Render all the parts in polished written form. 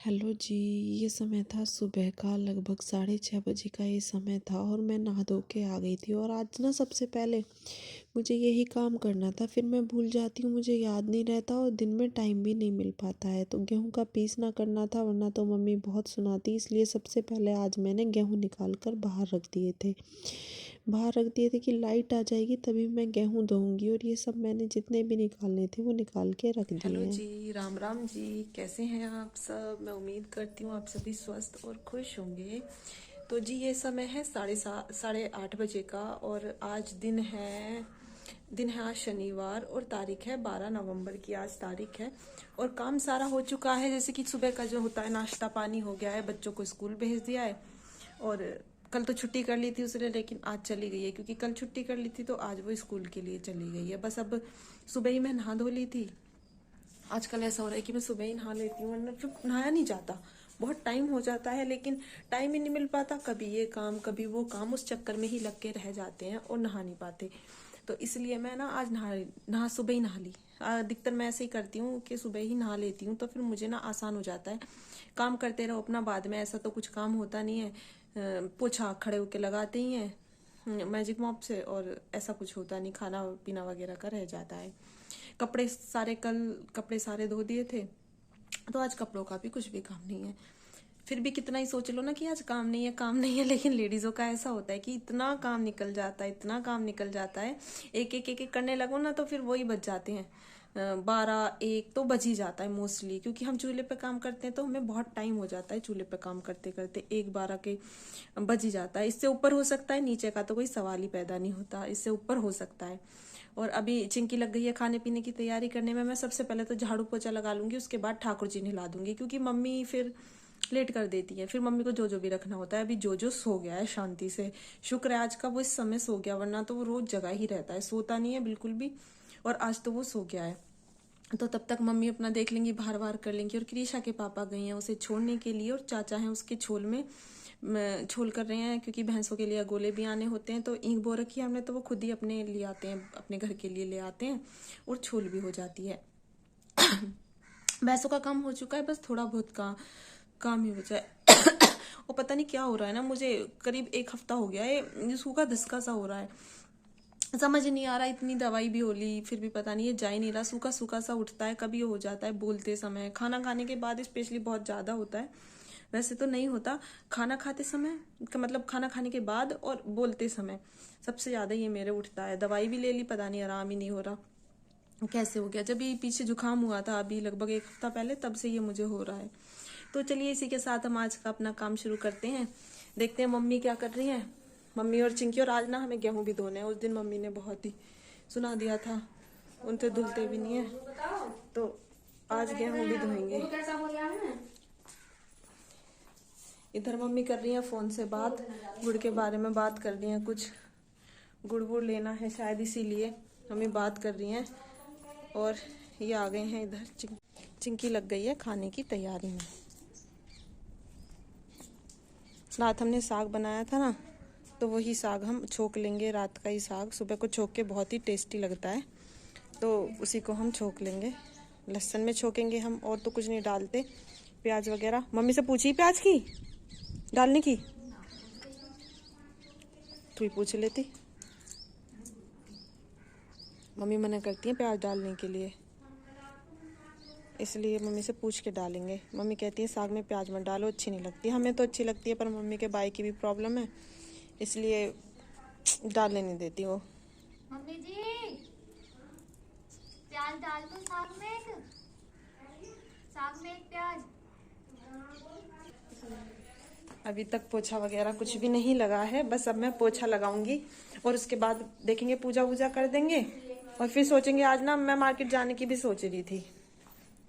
Hello जी। ये समय था सुबह का, लगभग 6:30 बजे का ये समय था और मैं नहा धो के आ गई थी। और आज ना सबसे पहले मुझे यही काम करना था, फिर मैं भूल जाती हूँ, मुझे याद नहीं रहता और दिन में टाइम भी नहीं मिल पाता है। तो गेहूं का पीसना करना था, वरना तो मम्मी बहुत सुनाती, इसलिए सबसे पहले आज मैंने गेहूं निकाल कर बाहर रख दिए थे कि लाइट आ जाएगी तभी मैं गेहूं धोऊंगी। और ये सब मैंने जितने भी निकालने थे वो निकाल के रख दिए हेलो हैं। जी, राम राम जी। कैसे हैं आप सब? मैं उम्मीद करती हूँ आप सभी स्वस्थ और खुश होंगे। तो जी, ये समय है 8:30 बजे का और आज दिन है आज शनिवार और तारीख है 12 नवंबर की। आज तारीख है और काम सारा हो चुका है। जैसे कि सुबह का जो होता है नाश्ता पानी हो गया है, बच्चों को स्कूल भेज दिया है। और कल तो छुट्टी कर ली थी उसने, लेकिन आज चली गई है क्योंकि कल छुट्टी कर ली थी तो आज वो स्कूल के लिए चली गई है। बस अब सुबह ही मैं नहा धो ली थी। आजकल ऐसा हो रहा है कि मैं सुबह ही नहा लेती हूँ, वरना फिर नहाया नहीं जाता। बहुत टाइम हो जाता है लेकिन टाइम ही नहीं मिल पाता। कभी ये काम कभी वो काम, उस चक्कर में ही लग के रह जाते हैं और नहा नहीं पाते। तो इसलिए मैं ना आज नहा सुबह ही नहा ली। अधिकतर मैं ऐसे ही करती हूँ कि सुबह ही नहा लेती हूँ, तो फिर मुझे ना आसान हो जाता है। काम करते रहो अपना, बाद में ऐसा तो कुछ काम होता नहीं है। पोछा खड़े होके लगाते ही हैं मैजिक मॉप से, और ऐसा कुछ होता नहीं, खाना पीना वगैरह का रह जाता है। कपड़े सारे धो दिए थे, तो आज कपड़ों का भी कुछ भी काम नहीं है। फिर भी कितना ही सोच लो ना कि आज काम नहीं है काम नहीं है, लेकिन लेडीजों का ऐसा होता है कि इतना काम निकल जाता है, इतना काम निकल जाता है। एक एक करने लगो ना तो फिर वही बच जाते हैं। 12 1 तो बज ही जाता है मोस्टली, क्योंकि हम चूल्हे पे काम करते हैं तो हमें बहुत टाइम हो जाता है चूल्हे पे काम करते करते। 1 12 के बज ही जाता है। इससे ऊपर हो सकता है, नीचे का तो कोई सवाल ही पैदा नहीं होता, इससे ऊपर हो सकता है। और अभी चिंकी लग गई है खाने पीने की तैयारी करने में। मैं सबसे पहले तो झाड़ू पोछा लगा लूंगी, उसके बाद ठाकुर जी नहला दूंगी, क्योंकि मम्मी फिर लेट कर देती है। फिर मम्मी को जो जो भी रखना होता है। अभी जो जो सो गया है शांति से, शुक्र है आज का वो इस समय सो गया, वरना तो वो रोज जगा ही रहता है, सोता नहीं है बिल्कुल भी। और आज तो वो सो गया है। तो तब तक मम्मी अपना देख लेंगी, बाहर बाहर कर लेंगी। और क्रिशा के पापा गए हैं उसे छोड़ने के लिए, और चाचा हैं उसके छोल में छोल कर रहे हैं, क्योंकि भैंसों के लिए गोले भी आने होते हैं। तो ईंख बो रखी है हमने, तो वो खुद ही अपने लिए आते हैं, अपने घर के लिए ले आते हैं और छोल भी हो जाती है। भैंसों का काम हो चुका है, बस थोड़ा बहुत का काम ही बचा है। और पता नहीं क्या हो रहा है ना, मुझे करीब 1 हफ्ता हो गया है, सूखा धसका सा हो रहा है। समझ नहीं आ रहा, इतनी दवाई भी हो ली फिर भी पता नहीं, ये जा ही नहीं रहा। सूखा सूखा सा उठता है, कभी हो जाता है बोलते समय, खाना खाने के बाद स्पेशली बहुत ज्यादा होता है। वैसे तो नहीं होता, खाना खाते समय का मतलब खाना खाने के बाद और बोलते समय सबसे ज्यादा ये मेरे उठता है। दवाई भी ले ली, पता नहीं आराम ही नहीं हो रहा। कैसे हो गया, जब ये पीछे जुकाम हुआ था अभी लगभग 1 हफ्ता पहले, तब से ये मुझे हो रहा है। तो चलिए इसी के साथ हम आज का अपना काम शुरू करते हैं। देखते हैं मम्मी क्या कर रही हैं, मम्मी और चिंकी। और आज ना हमें गेहूं भी धोने हैं, उस दिन मम्मी ने बहुत ही सुना दिया था, उनसे धुलते भी नहीं है, तो आज गेहूं भी धोएंगे। इधर मम्मी कर रही है फोन से बात, गुड़ के बारे में बात कर रही है, कुछ गुड़ वुड़ लेना है शायद, इसीलिए मम्मी बात कर रही हैं। और ये आ गए हैं इधर, चिंकी लग गई है खाने की तैयारी में। रात हमने साग बनाया था ना, तो वही साग हम छोक लेंगे, रात का ही साग। सुबह को छोक के बहुत ही टेस्टी लगता है, तो उसी को हम छोक लेंगे। लहसुन में छोकेंगे हम, और तो कुछ नहीं डालते, प्याज वगैरह। मम्मी से पूछी प्याज की डालने की, तू ही पूछ लेती। मम्मी मना करती है प्याज डालने के लिए, इसलिए मम्मी से पूछ के डालेंगे। मम्मी कहती है साग में प्याज मत डालो, अच्छी नहीं लगती। हमें तो अच्छी लगती है, पर मम्मी के भाई की भी प्रॉब्लम है, इसलिए डालने नहीं देती वो। मम्मी जी, प्याज डाल दो साग में एक प्याज। अभी तक पोछा वगैरह कुछ भी नहीं लगा है, बस अब मैं पोछा लगाऊंगी और उसके बाद देखेंगे, पूजा वूजा कर देंगे। और फिर सोचेंगे, आज ना मैं मार्केट जाने की भी सोच रही थी,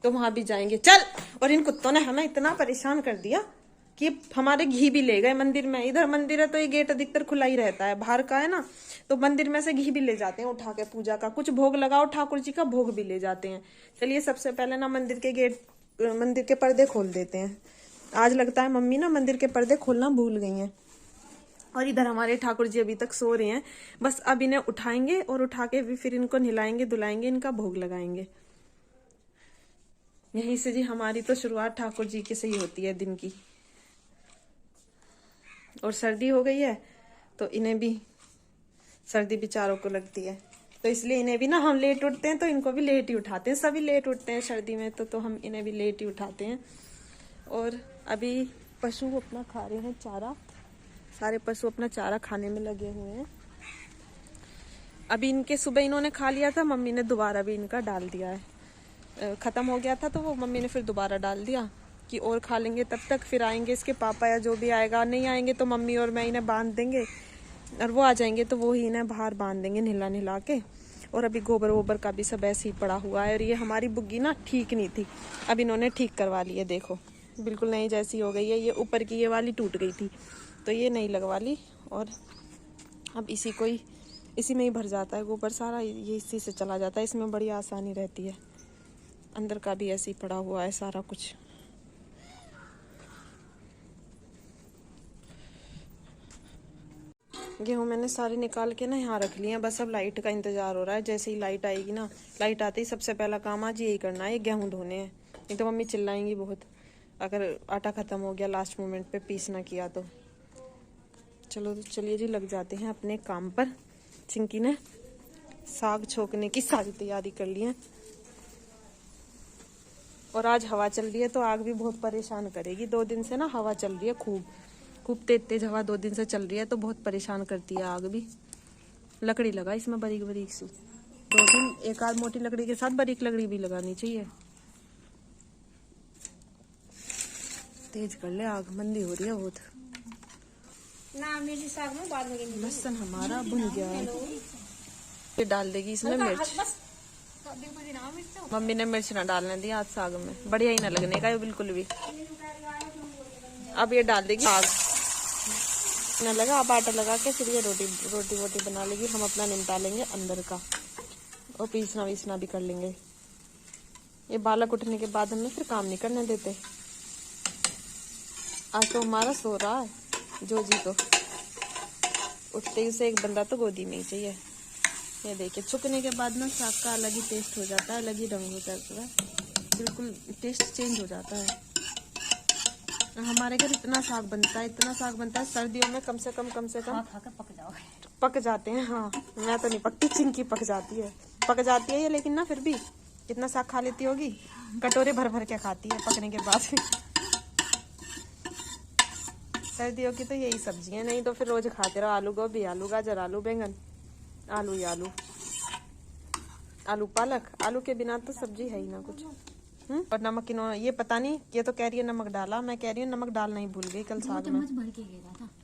तो वहां भी जाएंगे। चल, और इन कुत्तों ने हमें इतना परेशान कर दिया कि हमारे घी भी ले गए मंदिर में। इधर मंदिर है तो ये गेट अधिकतर खुला ही रहता है, बाहर का है ना, तो मंदिर में से घी भी ले जाते हैं उठा के, पूजा का कुछ भोग लगाओ, ठाकुर जी का भोग भी ले जाते हैं। चलिए सबसे पहले ना मंदिर के पर्दे खोल देते हैं। आज लगता है मम्मी ना मंदिर के पर्दे खोलना भूल गई हैं। और इधर हमारे ठाकुर जी अभी तक सो रहे हैं, बस अब इन्हें उठाएंगे और उठा के भी फिर इनको नहलाएंगे धुलाएंगे, इनका भोग लगाएंगे। यहीं से जी हमारी तो शुरुआत ठाकुर जी के से ही होती है दिन की। और सर्दी हो गई है तो इन्हें भी सर्दी बेचारों को लगती है, तो इसलिए इन्हें भी ना हम लेट उठते हैं तो इनको भी लेट ही उठाते हैं। सभी लेट उठते हैं सर्दी में तो हम इन्हें भी लेट ही उठाते हैं। और अभी पशु अपना खा रहे हैं चारा, सारे पशु अपना चारा खाने में लगे हुए हैं। अभी इनके सुबह इन्होंने खा लिया था, मम्मी ने दोबारा भी इनका डाल दिया है। ख़त्म हो गया था तो वो मम्मी ने फिर दोबारा डाल दिया कि और खा लेंगे, तब तक फिर आएंगे इसके पापा या जो भी आएगा। नहीं आएंगे तो मम्मी और मैं इन्हें बांध देंगे, और वो आ जाएंगे तो वो ही इन्हें बाहर बांध देंगे नहला नहला के। और अभी गोबर वोबर का भी सब ऐसे ही पड़ा हुआ है। और ये हमारी बुग्गी ना ठीक नहीं थी, अब इन्होंने ठीक करवा ली है, देखो बिल्कुल नई जैसी हो गई है। ये ऊपर की ये वाली टूट गई थी तो ये नई लगवा ली, और अब इसी में ही भर जाता है गोबर सारा, ये इसी से चला जाता है। इसमें बड़ी आसानी रहती है। अंदर का भी ऐसे ही पड़ा हुआ है सारा कुछ। गेहूँ मैंने सारे निकाल के ना यहाँ रख लिए हैं, बस अब लाइट का इंतजार हो रहा है। जैसे ही लाइट आएगी ना, लाइट आते ही सबसे पहला काम आज यही करना है, ये गेहूँ धोने हैं। नहीं तो मम्मी चिल्लाएंगी बहुत अगर आटा खत्म हो गया लास्ट मोमेंट पे पीस ना किया तो। चलो तो चलिए जी, लग जाते हैं अपने काम पर। चिंकी ने साग छोकने की सारी तैयारी कर ली है, और आज हवा चल रही है तो आग भी बहुत परेशान करेगी। 2 दिन से ना हवा चल रही है, खूब तेज हवा 2 दिन से चल रही है तो बहुत परेशान करती है आग भी। लकड़ी लगा इसमें बारीक बारीक सी, 2 दिन एक आध मोटी लकड़ी के साथ बारीक लकड़ी भी लगानी चाहिए। तेज कर ले आग, मंदी हो रही है बहुत। लहसुन हमारा भुन गया है, ये डाल देगी इसमें मिर्च। मम्मी ने मिर्च ना डालने दी आज साग में, बढ़िया ही ना लगने का ये बिल्कुल भी। अब ये डाल देगी साग ना लगा, अब आटा लगा के फिर ये रोटी बना लेगी। हम अपना निपटा लेंगे अंदर का, और पीसना वीसना भी कर लेंगे। ये बालक उठने के बाद हमें फिर काम नहीं करने देते। आज तो हमारा सो रहा है जो जी, तो उठते ही उसे एक बंदा तो गोदी में ही चाहिए। ये देखिए छुकने के बाद ना साग का अलग ही टेस्ट हो जाता है, अलग ही रंग हो जाता है, बिल्कुल टेस्ट चेंज हो जाता है। हमारे घर इतना साग बनता है सर्दियों में कम से कम पक जाते हैं। हाँ मैं तो नहीं पकती, चिंकी पक जाती है ये, लेकिन ना फिर भी कितना साग खा लेती होगी, कटोरे भर भर के खाती है पकने के बाद। सर्दियों की तो यही सब्जी है, नहीं तो फिर रोज खाते रहो आलू गोभी, आलू गाजर, आलू बैंगन, आलू ही आलू, आलू पालक। आलू के बिना तो सब्जी है ही ना कुछ। और नमक इन्होंने, ये पता नहीं, ये तो कह रही है नमक डाला, मैं कह रही हूँ नमक डालना ही भूल गई कल साग में।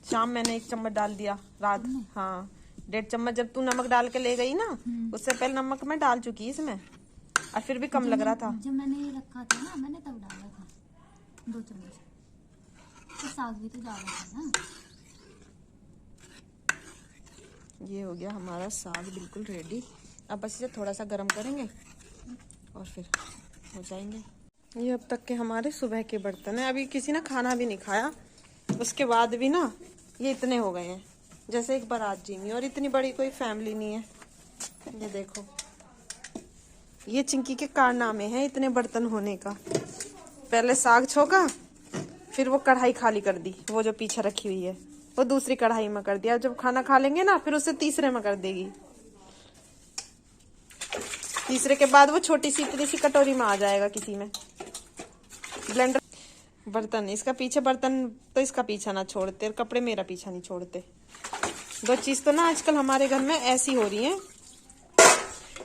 शाम मैंने 1 चम्मच डाल दिया, रात हाँ 1.5 चम्मच जब तू नमक डाल के ले गई ना, उससे पहले नमक मैं डाल चुकी इसमें, और फिर भी कम लग रहा था। जब मैंने रखा था ना, मैंने तब डाला था 2 चम्मच, तो साग भी तो डाला था ना। ये हो गया हमारा साग बिल्कुल रेडी। अब बस इसे थोड़ा सा गर्म करेंगे और फिर हो जाएंगे। ये अब तक के हमारे सुबह के बर्तन है, अभी किसी ने खाना भी नहीं खाया, उसके बाद भी ना ये इतने हो गए हैं जैसे एक बारात जी नहीं, और इतनी बड़ी कोई फैमिली नहीं है। ये देखो, ये चिंकी के कारनामे हैं इतने बर्तन होने का। पहले साग छोका, फिर वो कढ़ाई खाली कर दी, वो जो पीछे रखी हुई है वो दूसरी कढ़ाई में कर दिया। जब खाना खा लेंगे ना फिर उसे तीसरे में कर देगी, तीसरे के बाद वो छोटी सी इतनी सी कटोरी में आ जाएगा किसी में। ब्लेंडर बर्तन इसका पीछे, बर्तन तो इसका पीछा ना छोड़ते, और कपड़े मेरा पीछा नहीं छोड़ते। 2 चीज तो ना आजकल हमारे घर में ऐसी हो रही है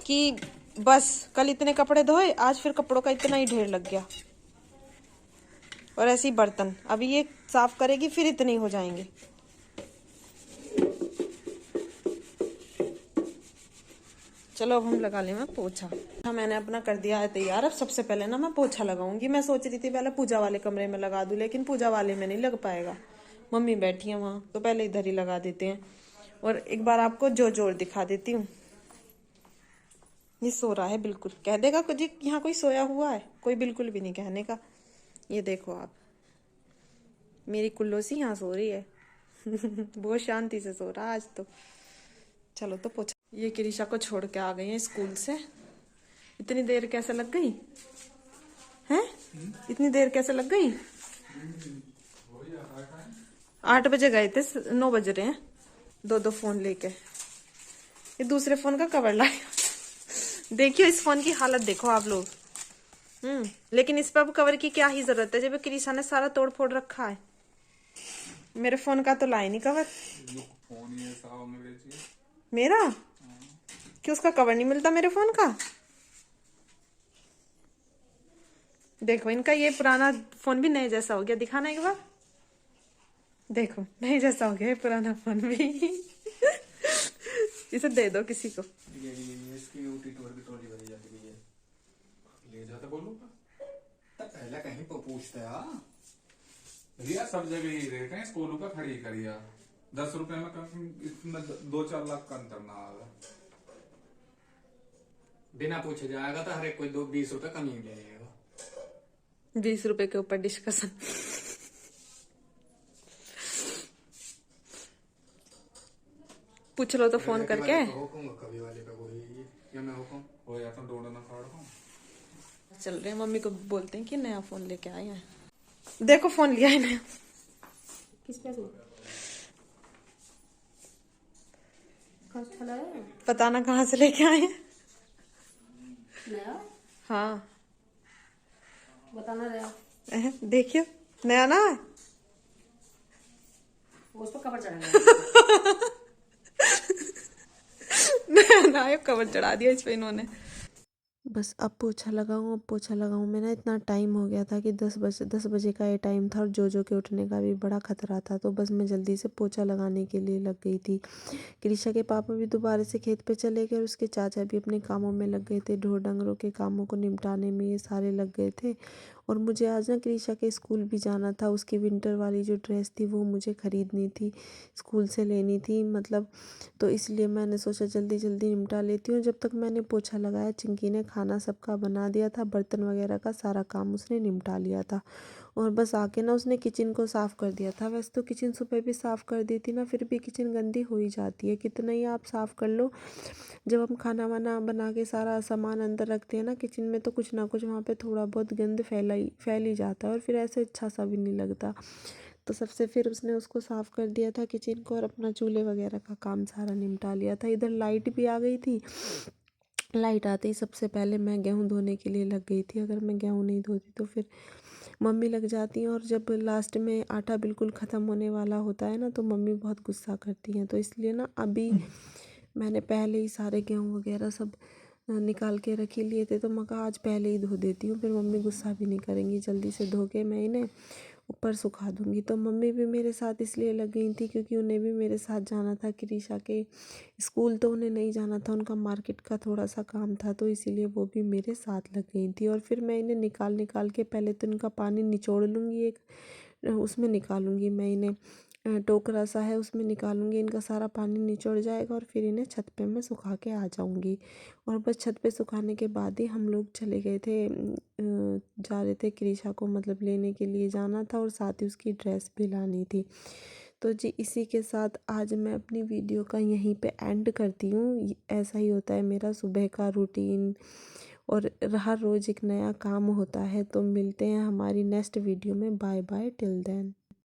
कि बस कल इतने कपड़े धोए, आज फिर कपड़ों का इतना ही ढेर लग गया। और ऐसे ही बर्तन अभी ये साफ करेगी फिर इतने ही हो जाएंगे। चलो अब हम लगा लें पोछा। हाँ मैंने अपना कर दिया है तैयार। अब सबसे पहले ना मैं पोछा लगाऊंगी। मैं सोच रही थी पहले पूजा वाले कमरे में लगा दूं, लेकिन पूजा वाले में नहीं लग पाएगा, मम्मी बैठी है वहां, तो पहले इधर ही लगा देते हैं। और एक बार आपको जोर दिखा देती हूँ। ये सो रहा है बिल्कुल, कह देगा कुछ यहाँ कोई सोया हुआ है, कोई बिल्कुल भी नहीं कहने का। ये देखो आप, मेरी कुल्लो सी यहाँ सो रही है बहुत शांति से सो रहा आज तो। चलो तो पोछा। ये किरिशा को छोड़ के आ गई है स्कूल से। इतनी देर कैसे लग गई है? इतनी देर कैसे लग गई? 8 बजे गए थे, 9 बज रहे हैं। दो फोन लेके ये दूसरे फोन का कवर लाया। देखियो इस फोन की हालत देखो आप लोग। लेकिन इस पर अब कवर की क्या ही जरूरत है जब क्रिशा ने सारा तोड़ फोड़ रखा है। मेरे फोन का तो लाए नहीं कवर। फोन ये साहब में बेचिए मेरा क्यों उसका कवर नहीं मिलता मेरे फोन का? देखो इनका ये पुराना फोन भी नए जैसा हो गया, दिखाना एक बार। देखो नए जैसा हो गया ये पुराना फोन भी। इसे दे दो किसी को। ये इसकी यूटी टूर की ट्रॉली भरी जाती है, ले जाते बोलूंगा तो पहले कहीं पर पूछते भैया, सब जगह ही रेट है, स्कूलों का खड़ी करिया 10 रुपए में कम, इसमें 2-4 लाख का अंतर ना आएगा। बिना पूछे जाएगा तो हर एक कोई 20 रुपए कम ही ले लेगा। 20 रुपए के ऊपर डिस्कशन। पूछ लो तो फोन करके। हुकुम कभी वाले पे कोई या मैं हुकुम हो या तो ढूंढना फाड़ दूं। चल रहे हैं, मम्मी को बोलते हैं कि नया फोन लेके आए हैं। देखो फोन लिया है नया। किस पे पता ना कहाँ से लेके आए हैं। नया हाँ बताना रहा, देखियो नया ना है। उस पर कवर चढ़ा नया ना है, कवर चढ़ा दिया इस पे इन्होंने। बस अब पोछा लगाऊं। मेरा इतना टाइम हो गया था कि 10 बजे का ये टाइम था और जो के उठने का भी बड़ा खतरा था, तो बस मैं जल्दी से पोछा लगाने के लिए लग गई थी। क्रिशा के पापा भी दोबारा से खेत पे चले गए और उसके चाचा भी अपने कामों में लग गए थे, ढोर डंगरों के कामों को निपटाने में ये सारे लग गए थे। और मुझे आज ना क्रिशा के स्कूल भी जाना था। उसकी विंटर वाली जो ड्रेस थी वो मुझे ख़रीदनी थी, स्कूल से लेनी थी मतलब। तो इसलिए मैंने सोचा जल्दी जल्दी निपटा लेती हूँ। जब तक मैंने पोछा लगाया चिंकी ने खाना सबका बना दिया था, बर्तन वगैरह का सारा काम उसने निपटा लिया था। और बस आके ना उसने किचन को साफ़ कर दिया था। वैसे तो किचन सुबह भी साफ़ कर दी थी ना, फिर भी किचन गंदी हो ही जाती है, कितना ही आप साफ़ कर लो। जब हम खाना वाना बना के सारा सामान अंदर रखते हैं ना किचन में, तो कुछ ना कुछ वहाँ पे थोड़ा बहुत गंद फैल ही जाता है और फिर ऐसे अच्छा सा भी नहीं लगता। तो सबसे फिर उसने उसको साफ़ कर दिया था किचन को और अपना चूल्हे वगैरह का काम सारा निपटा लिया था। इधर लाइट भी आ गई थी। लाइट आते ही सबसे पहले मैं गेहूँ धोने के लिए लग गई थी। अगर मैं गेहूँ नहीं धोती तो फिर मम्मी लग जाती हैं, और जब लास्ट में आटा बिल्कुल ख़त्म होने वाला होता है ना तो मम्मी बहुत गुस्सा करती हैं। तो इसलिए ना अभी मैंने पहले ही सारे गेहूँ वगैरह सब निकाल के रख ही लिए थे, तो मैं कहा आज पहले ही धो देती हूँ, फिर मम्मी गुस्सा भी नहीं करेंगी। जल्दी से धो के मैं इन्हें ऊपर सुखा दूँगी। तो मम्मी भी मेरे साथ इसलिए लग गई थी क्योंकि उन्हें भी मेरे साथ जाना था क्रिशा के स्कूल। तो उन्हें नहीं जाना था, उनका मार्केट का थोड़ा सा काम था, तो इसीलिए वो भी मेरे साथ लग गई थी। और फिर मैं इन्हें निकाल के पहले तो इनका पानी निचोड़ लूँगी, एक उसमें निकालूंगी मैं इन्हें, टोकरा सा है उसमें निकालूंगी, इनका सारा पानी निचोड़ जाएगा और फिर इन्हें छत पे मैं सुखा के आ जाऊंगी। और बस छत पे सुखाने के बाद ही हम लोग चले गए थे, जा रहे थे क्रिशा को मतलब लेने के लिए जाना था और साथ ही उसकी ड्रेस भी लानी थी। तो जी इसी के साथ आज मैं अपनी वीडियो का यहीं पे एंड करती हूँ। ऐसा ही होता है मेरा सुबह का रूटीन और हर रोज़ एक नया काम होता है। तो मिलते हैं हमारी नेक्स्ट वीडियो में। Bye bye till then.